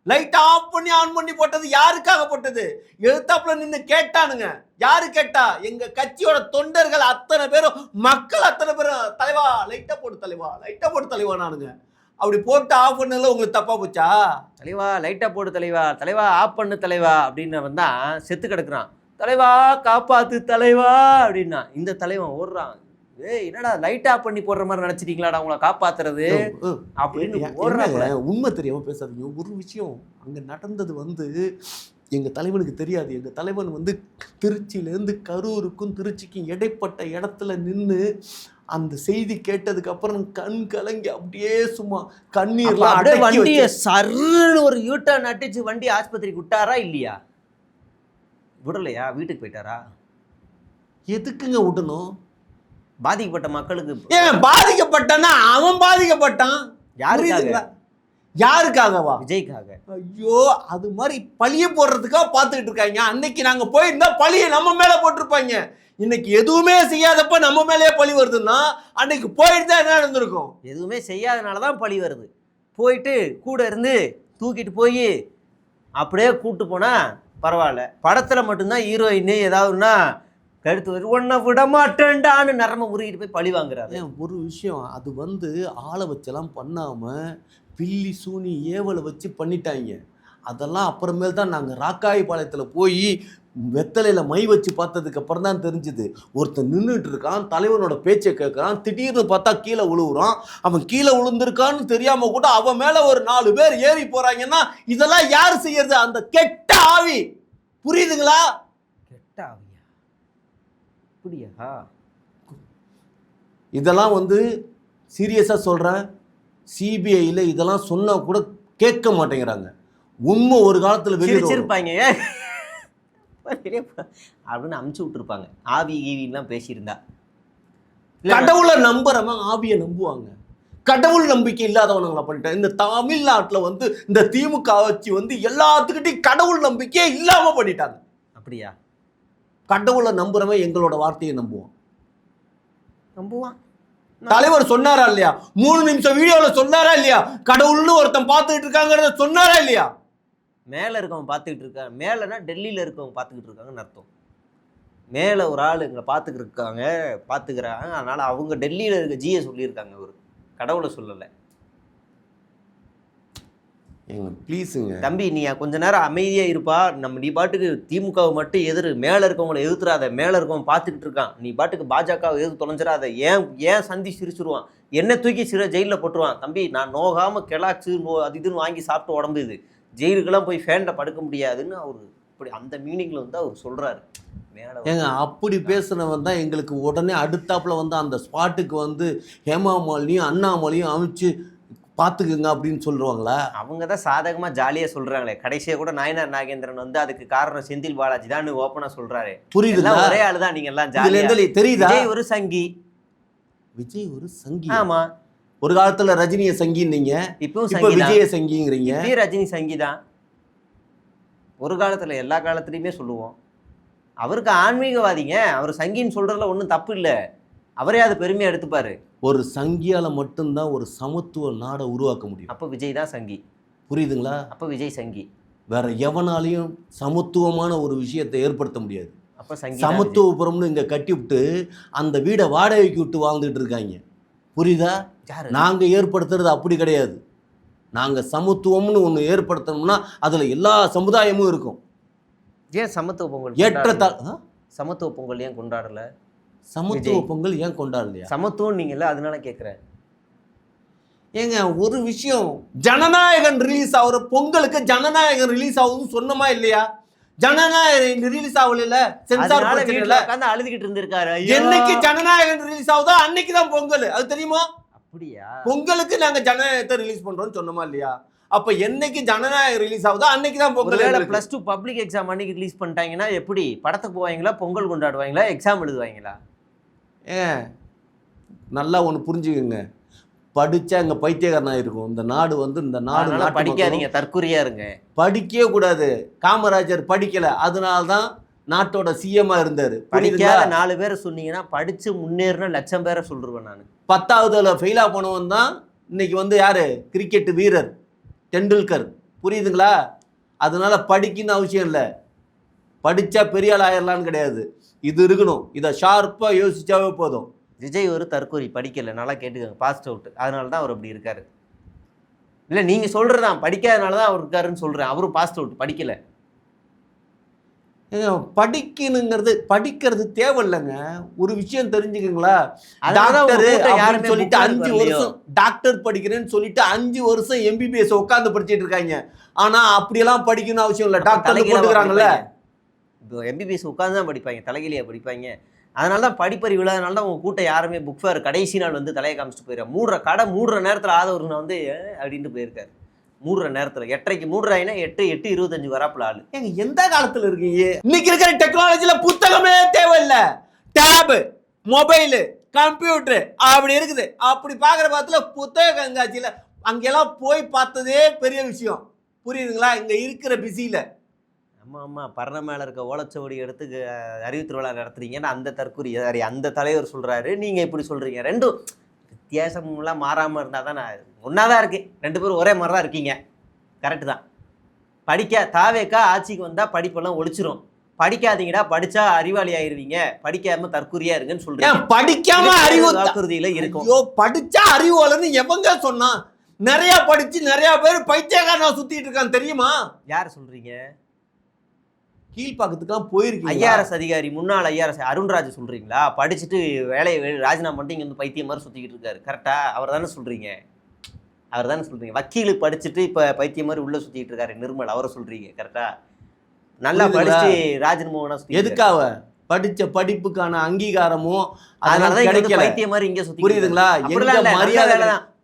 லைட் ஆஃப் பண்ணி ஆன் பண்ணி போட்டது யாருக்காக போட்டது? எழுத்தாப்புல நின்று கேட்டானுங்க. யாரு கேட்டா? எங்க கட்சியோட தொண்டர்கள் அத்தனை பேரும், மக்கள் அத்தனை பேரும், தலைவா லைட்டா போட்டு தலைவா, லைட்டா போட்டு தலைவானானுங்க. அப்படி போட்டு ஆஃப் பண்ணல உங்களுக்கு தப்பா போச்சா? தலைவா லைட்டா போடு தலைவா, தலைவா ஆஃப் பண்ணு தலைவா அப்படின்னு வந்தான், செத்து கிடக்குறான். தலைவா காப்பாத்து தலைவா அப்படின்னா இந்த தலைவன் ஓடுறான். ஏய் என்னடா லைட் ஆஃப் பண்ணி போடுற மாதிரி நினைச்சிட்டீங்களாடா உங்களை காப்பாத்துறது அப்படின்னு ஓடுறாங்க. உண்மை தெரியாம பேசாதீங்க. ஒரு விஷயம் அங்க நடந்தது வந்து எங்க தலைவனுக்கு தெரியாது. எங்க தலைவன் வந்து திருச்சியிலேருந்து கரூருக்கும் திருச்சிக்கும் இடைப்பட்ட இடத்துல நின்று அந்த செய்தி கேட்டதுக்கு அப்புறம் கண் கலங்கி அப்படியே சும்மா கண்ணீர் அப்படியே வண்டியை சர்ன்னு ஒரு யூட்டர்ன் அடிச்சு வண்டி ஆஸ்பத்திரிக்கு விட்டாரா இல்லையா? விடலையா? வீட்டுக்கு போயிட்டாரா? எதுக்குங்க விடணும்? பாதிக்கப்பட்ட மக்களுக்கு. ஏன் பாதிக்கப்பட்டானா? அவன் பாதிக்கப்பட்டான். யாருக்காக? யாருக்காகவா? விஜய்க்காக. ஐயோ, அது மாதிரி பழிய போடுறதுக்காக பார்த்துக்கிட்டு இருக்காங்க. அன்னைக்கு நாங்க போயிருந்தா பழிய நம்ம மேல போட்டிருப்பாங்க. இன்னைக்கு எதுவுமே செய்யாதப்ப நம்ம மேலேயே பழி வருதுன்னா அன்னைக்கு போயிட்டு தான் என்ன நடந்திருக்கும்? எதுவுமே செய்யாதனாலதான் பழி வருது. போயிட்டு கூட இருந்து தூக்கிட்டு போய் அப்படியே கூட்டு போனா பரவாயில்ல. படத்துல மட்டும்தான் ஹீரோயின் ஏதாவதுன்னா கழுத்து வச்சு ஒன்ன விட மாட்டேன்டான்னு நரம்ப முறிக்கிட்டு போய் பழி வாங்குறாரு. ஒரு விஷயம், அது வந்து ஆளை வச்செல்லாம் பண்ணாம பில்லி சூனி ஏவலை வச்சு பண்ணிட்டாங்க. அதெல்லாம் அப்புறமேல் தான் நாங்கள் ராக்காயபாளையத்தில் போய் வெத்தலையில் மை வச்சு பார்த்ததுக்கு அப்புறம் தான் தெரிஞ்சுது. ஒருத்தன் நின்றுட்டு இருக்கான், தலைவனோட பேச்சை கேட்குறான், திடீர்னு பார்த்தா கீழே விழுவுறான். அவன் கீழே விழுந்திருக்கான்னு தெரியாம கூட அவன் மேலே ஒரு 4 பேர் ஏறி போறாங்கன்னா இதெல்லாம் யார் செய்யறது? அந்த கெட்ட ஆவி. புரியுதுங்களா? கெட்ட ஆவியா? அப்படியா? இதெல்லாம் வந்து சீரியஸாக சொல்கிறேன். சிபிஐயில் இதெல்லாம் சொன்னால் கூட கேட்க மாட்டேங்கிறாங்க. உண்மை ஒரு காலத்தில் வெளியிருப்பாங்க அப்படின்னு அமுச்சு விட்டுருப்பாங்க. ஆவி ஈவிலாம் பேசியிருந்தா கடவுளை நம்புறவன் ஆவியை நம்புவாங்க. கடவுள் நம்பிக்கை இல்லாதவனுங்களா பண்ணிட்டேன். இந்த தமிழ்நாட்டில் வந்து இந்த திமுக ஆட்சி வந்து எல்லாத்துக்கிட்டையும் கடவுள் நம்பிக்கையே இல்லாம பண்ணிட்டாங்க. அப்படியா? கடவுளை நம்புறவன் எங்களோட வார்த்தையை நம்புவான். தலைவர் சொன்னாரா இல்லையா? 3 நிமிஷம் வீடியோல சொன்னாரா இல்லையா? கடவுள்னு ஒருத்தன் பார்த்துக்கிட்டு இருக்காங்கிறத சொன்னாரா இல்லையா? மேல இருக்கவன் பார்த்துக்கிட்டு இருக்கான். மேலனா டெல்லியில இருக்கவங்க பார்த்துக்கிட்டு இருக்காங்கன்னு அர்த்தம். மேலே ஒரு ஆள் எங்களை பார்த்துக்கிறாங்க. அதனால் அவங்க டெல்லியில் இருக்க ஜியை சொல்லியிருக்காங்க. அவர் கடவுளை சொல்லலை. ஏங்க ப்ளீஸுங்க தம்பி, நீ கொஞ்ச நேரம் அமைதியாக இருப்பா. நீ பாட்டுக்கு திமுகவை மட்டும் மேலே இருக்கவங்களை எதிர்த்துறாத. மேலே இருக்கவன் பார்த்துக்கிட்டு இருக்கான். நீ பாட்டுக்கு பாஜகவை எதிர்த்து தொலைஞ்சிடாத. ஏன் சந்தி சிரிச்சிருவான், என்ன தூக்கி ஜெயிலில் போட்டுருவான். தம்பி, நான் நோகாமல் கெலாக்ஸு அது இதுன்னு வாங்கி சாப்பிட்டு உடம்பு இது, ஜெயிலுக்கெல்லாம் போய் ஃபேனில் படுக்க முடியாதுன்னு அவர் இப்படி அந்த மீனிங்கில் வந்து அவர் சொல்கிறாரு. ஏங்க அப்படி பேசுனவன் தான் எங்களுக்கு உடனே அடுத்தாப்புல வந்து அந்த ஸ்பாட்டுக்கு வந்து ஹேமாமாலியும் அண்ணாமலையும் அமைச்சு பார்த்துக்குங்க அப்படின்னு சொல்லுவாங்களா? அவங்க தான் சாதகமாக ஜாலியாக சொல்கிறாங்களே. கடைசியாக கூட நாயனார் நாகேந்திரன் வந்து அதுக்கு காரணம் செந்தில் பாலாஜி தான் ஓப்பனாக சொல்கிறாரு. புரியுது, ஒரே ஆளு தான். நீங்கள் எல்லாம் ஜாலியாக தெரியுதா? விஜய் ஒரு சங்கி. விஜய் ஒரு சங்கி? ஆமா, ஒரு காலத்துல ரஜினிய சங்கின்னீங்க, இப்போ விஜய சங்கிங்கிறீங்க. இப்பயும் ரஜினி சங்கி தான். ஒரு காலத்துல எல்லா காலத்துலையுமே சொல்லுவோம். அவருக்கு ஆன்மீகவாதிங்க, அவர் சங்கின்னு சொல்றதுல ஒன்றும் தப்பு இல்லை. அவரே அது பெருமையாக எடுத்துப்பாரு. ஒரு சங்கியால மட்டும்தான் ஒரு சமத்துவ நாடை உருவாக்க முடியும். அப்போ விஜய் தான் சங்கி. புரியுதுங்களா? அப்போ விஜய் சங்கி. வேற எவனாலையும் சமத்துவமான ஒரு விஷயத்தை ஏற்படுத்த முடியாது. அப்போ சங்கி சமத்துவபுரம்னு இங்க கட்டி விட்டு அந்த வீடை வாடகைக்கு விட்டு வாழ்ந்துட்டு இருக்காங்க. புரியுதா? நாங்க ஏற்படுத்துறது அப்படி கிடையாது. நாங்க சமத்துவம்னு ஒன்று ஏற்படுத்தணும்னா அதுல எல்லா சமுதாயமும் இருக்கும். ஏன் சமத்துவ பொங்கல் சமத்துவ பொங்கல் ஏன் கொண்டாடல? சமத்துவ பொங்கல் ஏன் கொண்டாடலையா? சமத்துவம் நீங்கல்ல, அதனால கேட்குறேன். ஏங்க ஒரு விஷயம், ஜனநாயகன் ரிலீஸ் ஆகுற பொங்கலுக்கு ஜனநாயகன் ரிலீஸ் ஆகுதுன்னு சொன்னமா இல்லையா? ஜனநாயகன் ரிலீஸ் ஆகல, சென்சார் பிரச்சனைல உட்கார்ந்து அழுதுகிட்டு இருந்திருக்காரு. என்னைக்கு ஜனநாயகன் ரிலீஸ் ஆகுதோ அன்னைக்கு தான் பொங்கல். அது தெரியுமா? அப்படியா? பொங்கலுக்கு நாங்க ஜனநாயகத்தை ரிலீஸ் பண்றோம்னு சொன்னோமா இல்லையா? அப்ப என்னைக்கு ஜனநாயகம் ரிலீஸ் ஆகுதோ அன்னைக்கு தான் பொங்கல். +2 பப்ளிக் எக்ஸாம் அன்னைக்கு ரிலீஸ் பண்ணிட்டாங்கன்னா எப்படி? படத்துக்கு போவாங்களா, பொங்கல் கொண்டாடுவாங்களா, எக்ஸாம் எழுதுவாங்களா? நல்லா ஒன்று புரிஞ்சுக்கோங்க, படிச்சா இங்க பைத்தியக்காரனா இருக்கும் இந்த நாடு. வந்து இந்த நாடு படிக்காதீங்க, தற்கொலையா இருங்க. படிக்கவே கூடாது. காமராஜர் படிக்கல, அதனால்தான் நாட்டோட சிஎம்மா இருந்தாரு. படிக்காத 4 பேரை சொன்னீங்கன்னா படிச்சு முன்னேறின லட்சம் பேரை சொல்றேன் நான். 10ஆவதுல ஃபெயிலா போனவன் தான் இன்னைக்கு வந்து யாரு? கிரிக்கெட் வீரர் டெண்டுல்கர். புரியுதுங்களா? அதனால படிக்கணும்னு அவசியம் இல்லை. படிச்சா பெரிய ஆள் ஆயிரலான்னு கிடையாது. இது இருக்கணும், இதை ஷார்ப்பா யோசிச்சாவே போதும். விஜய் ஒரு தற்கொலை, படிக்கல, நல்லா கேட்டுக்கோங்க, பாஸ்ட் அவுட். அதனால தான் அவர் அப்படி இருக்காரு. இல்லை நீங்க சொல்றதான் படிக்காதனால தான் அவர் இருக்காருன்னு சொல்றேன். அவரும் பாஸ்ட் அவுட், படிக்கல. படிக்கணுங்கிறது படிக்கிறது தேவையில்லைங்க. ஒரு விஷயம் தெரிஞ்சுக்கீங்களா? டாக்டர் சொல்லிட்டு 5 வருஷம் டாக்டர் படிக்கிறேன்னு சொல்லிட்டு 5 வருஷம் MBBS உட்காந்து படிச்சுட்டு இருக்காங்க. ஆனா அப்படியெல்லாம் படிக்கணும் அவசியம் இல்லை. டாக்டர் போட்டுக்கிறாங்கல்ல, இப்போ MBBS உட்காந்து தான் படிப்பாங்க, தலைகிலியா படிப்பாங்க. அதனால தான் படிப்பறிவு இல்லாதனால தான் உங்க கூட்டம் யாருமே புக் ஃபேர் கடைசி நாள் வந்து தலையை காமிச்சிட்டு போயிடுறாங்க. மூடுற நேரத்தில் ஆதவர்னு வந்து அப்படின்ட்டு போயிருக்காரு. மூடுற நேரத்தில் 8:30 மூடுறாங்கன்னா 8:25 வராப்புல ஆளு. ஏங்க எந்த காலத்துல இருக்கீங்க? இன்னைக்கு இருக்கிற டெக்னாலஜில புத்தகமே தேவையில்லை. டேப், மொபைலு, கம்ப்யூட்டர் அப்படி இருக்குது. அப்படி பார்க்குற பார்த்துல புத்தக கண்காட்சியில் அங்கெல்லாம் போய் பார்த்ததே பெரிய விஷயம். புரியுதுங்களா? இங்க இருக்கிற பிஸியில. ஆமாம், பரண மேலே இருக்க ஓலச்சோடி எடுத்து அறிவு திருவிழா நடத்துறீங்கன்னு அந்த தற்கொலை அந்த தலைவர் சொல்கிறாரு. நீங்கள் இப்படி சொல்கிறீங்க. ரெண்டும் வித்தியாசம்லாம் மாறாமல் இருந்தால் தான் நான் ஒன்றா தான் இருக்கேன். 2 பேரும் ஒரே மாதிரி தான் இருக்கீங்க. கரெக்டு தான். தாவேக்கா ஆட்சிக்கு வந்தால் படிப்பெல்லாம் ஒழிச்சிரும். படிக்காதீங்கடா, படிச்சா அறிவாளி ஆயிருவீங்க, படிக்காம தற்கொலையா இருங்கன்னு சொல்றீங்க. படிக்காம அறிவு வாக்குறுதியில இருக்கும். ஐயோ, படிச்சா அறிவாளன்னு எவங்க சொன்னா? நிறைய படிச்சு நிறைய பேர் பைத்தியக்காரனா சுத்திட்டு இருக்கான் தெரியுமா? யார் சொல்றீங்க? கீழ்பாக்கத்துக்குலாம் போயிருக்கீங்க. IRS அதிகாரி, முன்னாள் IRS அருண்ராஜ் சொல்றீங்களா? படிச்சுட்டு வேலையை ராஜினாமா பண்ணிட்டு இங்க வந்து பைத்தியம் மாதிரி சுத்திக்கிட்டு இருக்காரு. கரெக்டா? அவர் தானே சொல்றீங்க? அவர் தானே சொல்றீங்க? வக்கீலு படிச்சுட்டு இப்ப பைத்தியம் மாதிரி உள்ள சுத்திட்டு இருக்காரு நிர்மல், அவரை சொல்றீங்க. கரெக்டா? நல்லா படிச்சு ராஜ்மோகனா எதுக்காக படிச்ச படிப்புக்கான அங்கீகாரமும் அதனாலதான் கிடைக்கல. பைத்தியம் மாதிரி இங்க சுத்தி. புரியுதுங்களா? மரியாதை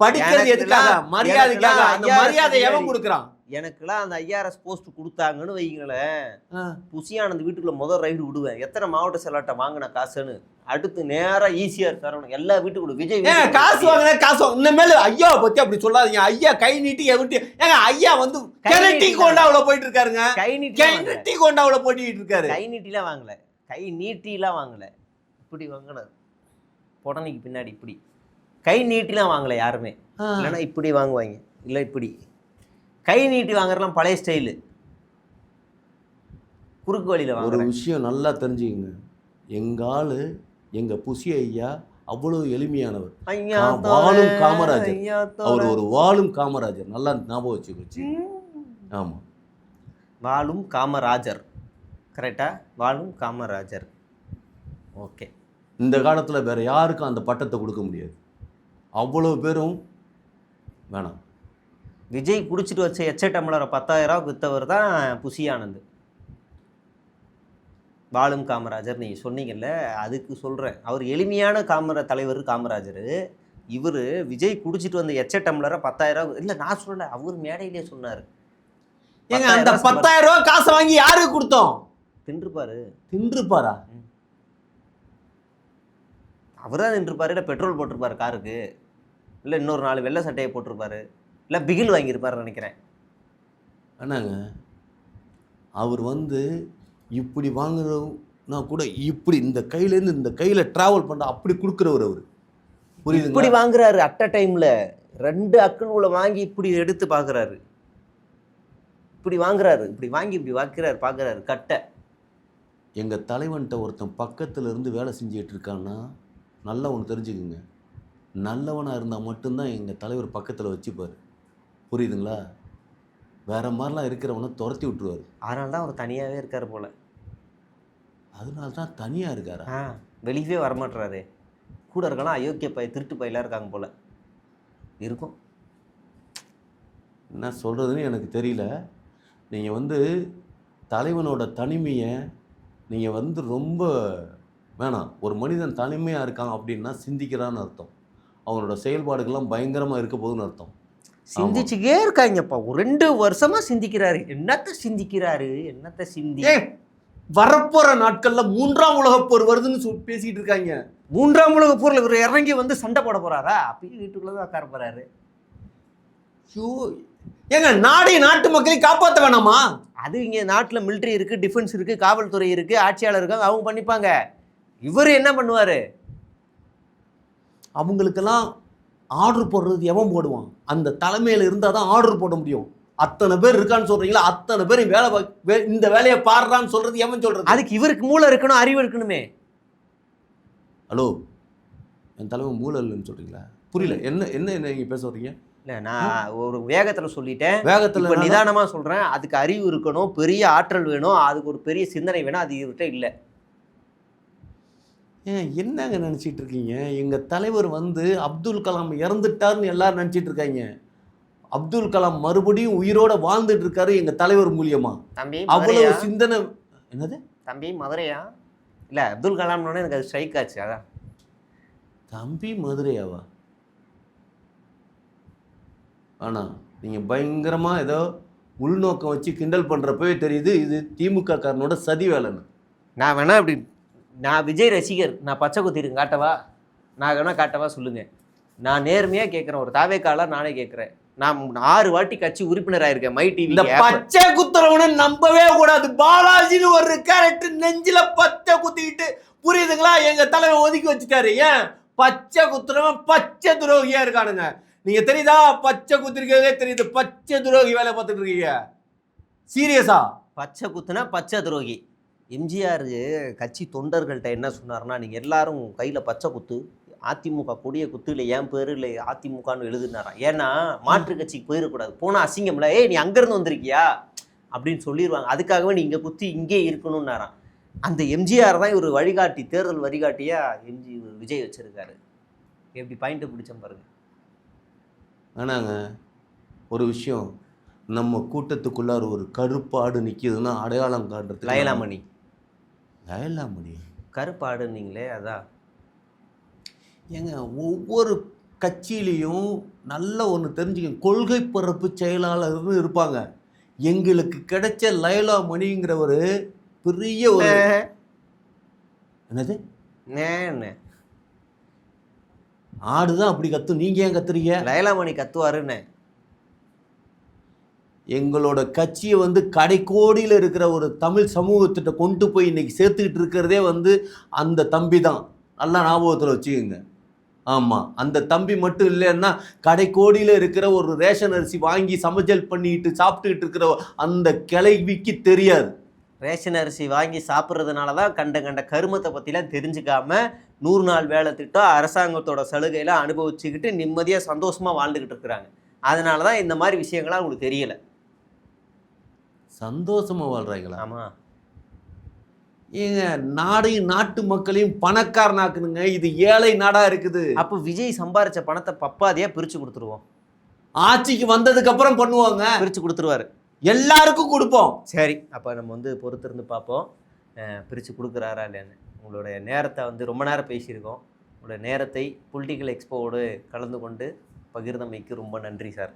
படிக்கிறது எதுக்காக? மரியாதைக்காக. அந்த மரியாதை எவன் கொடுக்குறான்? எனக்குலாம் அந்த IRS போஸ்ட் கொடுத்தாங்கன்னு வைங்களேன், புசியானந்த் வீட்டுக்குள்ள முதல் ரைடு விடுவேன். எத்தனை மாவட்ட செயலாட்ட வாங்கின காசுன்னு. அடுத்து நேரா ECR தரணும் எல்லா வீட்டுக்குள்ள. விஜய் காசு வாங்கின காசு இனிமேல் ஐயாவை பத்தி அப்படி சொல்லாதீங்க. ஐயா கை நீட்டி ஏங்க ஐயா வந்து டீ கோண்டாவில் போயிட்டு இருக்காருங்க. கை நீட்டி கோண்டாவில் போட்டிட்டு இருக்காரு. கை நீட்டிலாம் வாங்கல, கை நீட்டிலாம் வாங்கல, இப்படி வாங்கினது புடனைக்கு பின்னாடி இப்படி. கை நீட்டிலாம் வாங்கல யாருமே. இல்லைன்னா இப்படி வாங்குவாங்க, இல்லை இப்படி. கை நீட்டி வாங்குறதுலாம் பழைய ஸ்டைலு. குறுக்கு வழியில் வாங்க. ஒரு விஷயம் நல்லா தெரிஞ்சுக்கங்க, எங்காளு எங்க புசி ஐயா அவ்வளவு எளிமையானவர். ஐயா வாழும் காமராஜர். ஐயா அவர் ஒரு வாழும் காமராஜர். நல்லா ஞாபகம் வச்சு. ஆமா, வாழும் காமராஜர். கரெக்டா? வாழும் காமராஜர். ஓகே. இந்த காலத்தில் வேற யாருக்கும் அந்த பட்டத்தை கொடுக்க முடியாது. அவ்வளோ பேரும் வேணாம். விஜய் குடிச்சிட்டு வச்ச எச்ச டம்ளரை 10,000 விற்றவர் தான் புசி ஆனந்த். வாழும் காமராஜர் நீங்கள் சொன்னீங்கல்ல, அதுக்கு சொல்கிறேன். அவர் எளிமையான தலைவர் காமராஜர். இவர் விஜய் குடிச்சிட்டு வந்த எச்ச டம்ளரை 10,000 இல்லை, நான் சொல்லலை, அவர் மேடையிலே சொன்னார். ஏங்க அந்த 10,000 ரூபா காசை வாங்கி யாருக்கு கொடுத்தோம்? தின்றுப்பாரா? அவர் தான் தின்றுப்பாரு. இல்லை பெட்ரோல் போட்டிருப்பாரு காருக்கு, இல்லை இன்னொரு 4 வெள்ளை சட்டையை போட்டிருப்பாரு, இல்லை பிகில் வாங்கியிருப்பாருன்னு நினைக்கிறேன். ஆனாங்க அவர் இப்படி வாங்குறதுனா கூட இப்படி இந்த கையிலேருந்து இந்த கையில் ட்ராவல் பண்ண அப்படி கொடுக்குறவர் அவர். புரியுது? இப்படி வாங்குறாரு. அட் அ டைமில் 2 அக்கௌண்ட்ல வாங்கி இப்படி எடுத்து பார்க்குறாரு. இப்படி வாங்குறாரு, இப்படி வாங்கி இப்படி வைக்கிறாரு, பார்க்குறாரு கட்டை. எங்கள் தலைவன்கிட்ட ஒருத்தன் பக்கத்தில் இருந்து வேலை செஞ்சுட்டு இருக்கான்னா நல்லா ஒன்று தெரிஞ்சுக்குங்க, நல்லவனாக இருந்தால் மட்டும்தான் எங்கள் தலைவர் பக்கத்தில் வச்சுப்பார். புரியுதுங்களா? வேற மாதிரிலாம் இருக்கிறவனை துரத்தி விட்டுருவார். அதனால தான் அவர் தனியாகவே இருக்கார் போல். அதனால தான் தனியாக இருக்காரா? வெளியவே வரமாட்டுறாரு. கூட இருக்கலாம் அயோக்கிய பை திருட்டு பையெல்லாம் இருக்காங்க போல். இருக்கும். என்ன சொல்கிறதுன்னு எனக்கு தெரியல. நீங்கள் தலைவனோட தனிமையை நீங்கள் ரொம்ப வேணாம். ஒரு மனிதன் தனிமையாக இருக்கான் அப்படின்னா சிந்திக்கிறான்னு அர்த்தம். அவனோட செயல்பாடுகள்லாம் பயங்கரமாக இருக்க போகுதுன்னு அர்த்தம். சிந்திச்சுக்கே இருக்காங்கப்பா. ஒரு 2 வருஷமா சிந்திக்கிறாரு. என்னத்தை சிந்திக்கிறாரு? வரப்போற நாட்கள்ல 3ஆம் உலகப் போர் வருதுன்னு பேசிட்டு இருக்காங்க. 3ஆம் உலகப் போர்ல இவர் இறங்கி சண்டை போட போறாரா? அப்பயும் வீட்டுக்குள்ளதான் உட்கார போறாரு. ஏங்க நாட்டு மக்களை காப்பாற்ற வேணாமா? அது இங்க நாட்டுல மிலிட்டரி இருக்கு, டிஃபென்ஸ் இருக்கு, காவல்துறை இருக்கு, ஆட்சியாளர் இருக்காங்க, அவங்க பண்ணிப்பாங்க. இவர் என்ன பண்ணுவாரு? அவங்களுக்கெல்லாம் ஆர்டர் போடுறது எவன் போடுவான்? அந்த தலைமையில இருந்தால் தான் ஆர்டர் போட முடியும். அத்தனை பேர் இருக்கான்னு சொல்றீங்களா? அத்தனை பேர் இந்த வேலையை பாடுறான்னு சொல்றது எவன் சொல்றது? அதுக்கு இவருக்கு மூளை இருக்கணும், அறிவு இருக்கணுமே. ஹலோ, என் தலைவன் மூளை இல்லைன்னு சொல்றீங்களா? புரியல. என்ன என்ன நீங்க பேச வர்றீங்க? இல்லை, நான் ஒரு வேகத்துல சொல்லிட்டேன். வேகத்துல நிதானமா சொல்றேன். அதுக்கு அறிவு இருக்கணும், பெரிய ஆற்றல் வேணும், அதுக்கு ஒரு பெரிய சிந்தனை வேணும். அது இவர்கிட்ட இல்லை. என்னங்க நினச்சிட்டு இருக்கீங்க? எங்கள் தலைவர் அப்துல் கலாம் இறந்துட்டார்னு எல்லாரும் நினச்சிட்டு இருக்காங்க. அப்துல் கலாம் மறுபடியும் உயிரோட வாழ்ந்துட்டு இருக்காரு எங்கள் தலைவர் மூலியமா. தம்பி அவ்வளவு சிந்தனை. என்னது தம்பி மதுரையா? இல்லை, அப்துல் கலாம்னு எனக்கு அது ஸ்ட்ரைக் ஆச்சு. அதான் தம்பி மதுரையாவா? ஆனால் நீங்கள் பயங்கரமாக ஏதோ உள்நோக்கம் வச்சு கிண்டல் பண்ணுறப்பவே தெரியுது இது திமுக காரனோட சதி வேலைன்னு. நான் வேணா இப்படி, நான் விஜய் ரசிகர், நான் பச்சை குத்திருக்கு காட்டவா? நான் வேணா காட்டவா? சொல்லுங்கள். நான் நேர்மையாக கேட்குறேன். ஒரு தாவேக்கால நானே கேட்குறேன். நான் 6 வாட்டி கட்சி உறுப்பினர் ஆயிருக்கேன். My TV. இந்த பச்சை குத்துறவனை நம்பவே கூடாது. பாலாஜின்னு ஒரு கேரக்டர் நெஞ்சில பச்சை குத்திக்கிட்டு, புரியுதுங்களா? எங்க தலைவன் ஒதுக்கி வச்சுட்டாரு. ஏன்? பச்சை குத்துறவன் பச்சை துரோகியா இருக்கானுங்க. நீங்க தெரியுதா? பச்சை குத்திருக்கிறதே தெரியுது. பச்சை துரோகி வேலை பார்த்துட்டு இருக்கீங்க. சீரியஸா? பச்சை குத்துனா பச்சை துரோகி. எம்ஜிஆர் கட்சி தொண்டர்கள்ட்ட என்ன சொன்னார்னா, நீங்கள் எல்லாரும் கையில் பச்சை குத்து, அதிமுக கொடிய குத்து, இல்லை என் பேர் இல்லை அதிமுகன்னு எழுதுனாராம். ஏன்னா மாற்று கட்சிக்கு போயிடக்கூடாது, போனால் அசிங்கம்ல, நீ அங்கேருந்து வந்திருக்கியா அப்படின்னு சொல்லிடுவாங்க. அதுக்காகவே நீ இங்கே குத்தி இங்கே இருக்கணும்னாராம். அந்த எம்ஜிஆர் தான் இவர் வழிகாட்டி, தேர்தல் வழிகாட்டியாக விஜய் வச்சுருக்காரு. எப்படி பாயிண்ட்டை பிடிச்சோம் பாருங்க. ஆனாங்க ஒரு விஷயம், நம்ம கூட்டத்துக்குள்ளார ஒரு கருப்பாடு நிற்கிதுன்னா அடையாளம் காட்டுறது லயலாமணி. லயலாமணி கருப்பாடுன்னீங்களே, அதான். ஏங்க ஒவ்வொரு கட்சியிலையும் நல்ல ஒன்று தெரிஞ்சுக்க, கொள்கை பரப்பு செயலாளர்னு இருப்பாங்க. எங்களுக்கு கிடைச்ச லயலாமணிங்கிற ஒரு பெரிய ஒரு என்னது ஆடுதான் அப்படி கத்து. நீங்க ஏன் கத்துறீங்க? லயலாமணி கத்துவாருன்னு. எங்களோட கட்சியை கடைக்கோடியில் இருக்கிற ஒரு தமிழ் சமூகத்திட்ட கொண்டு போய் இன்னைக்கு சேர்த்துக்கிட்டு இருக்கிறதே அந்த தம்பி தான். நல்லா ஞாபகத்தில் வச்சுக்கோங்க. ஆமாம், அந்த தம்பி மட்டும் இல்லைன்னா கடைக்கோடியில் இருக்கிற ஒரு ரேஷன் அரிசி வாங்கி சமைச்சல் பண்ணிட்டு சாப்பிட்டுக்கிட்டு இருக்கிற அந்த கிளைவிக்கு தெரியாது. ரேஷன் அரிசி வாங்கி சாப்பிட்றதுனால தான் கண்ட கருமத்தை பற்றிலாம் தெரிஞ்சுக்காம 100 நாள் வேலை திட்டம் அரசாங்கத்தோட சலுகையெல்லாம் அனுபவிச்சுக்கிட்டு நிம்மதியாக சந்தோஷமாக வாழ்ந்துக்கிட்டு இருக்கிறாங்க. அதனால தான் இந்த மாதிரி விஷயங்கள்லாம் அவங்களுக்கு தெரியலை. சந்தோஷமா வாழ்றாங்களா? ஆமாம். ஏங்க நாடையும் நாட்டு மக்களையும் பணக்காரனாக்குனுங்க. இது ஏழை நாடா இருக்குது. அப்போ விஜய் சம்பாரிச்ச பணத்தை பப்பாதியாக பிரித்து கொடுத்துருவோம். ஆட்சிக்கு வந்ததுக்கு அப்புறம் பண்ணுவாங்க. பிரித்து கொடுத்துருவாரு. எல்லாருக்கும் கொடுப்போம். சரி, அப்போ நம்ம வந்து பொறுத்திருந்து பார்ப்போம் பிரித்து கொடுக்குறாரா இல்லைன்னு. உங்களுடைய நேரத்தை வந்து ரொம்ப நேரம் பேசியிருக்கோம். உங்களுடைய நேரத்தை பொலிட்டிக்கல் எக்ஸ்போவோடு கலந்து கொண்டு பகிர்ந்தமைக்கு ரொம்ப நன்றி சார்.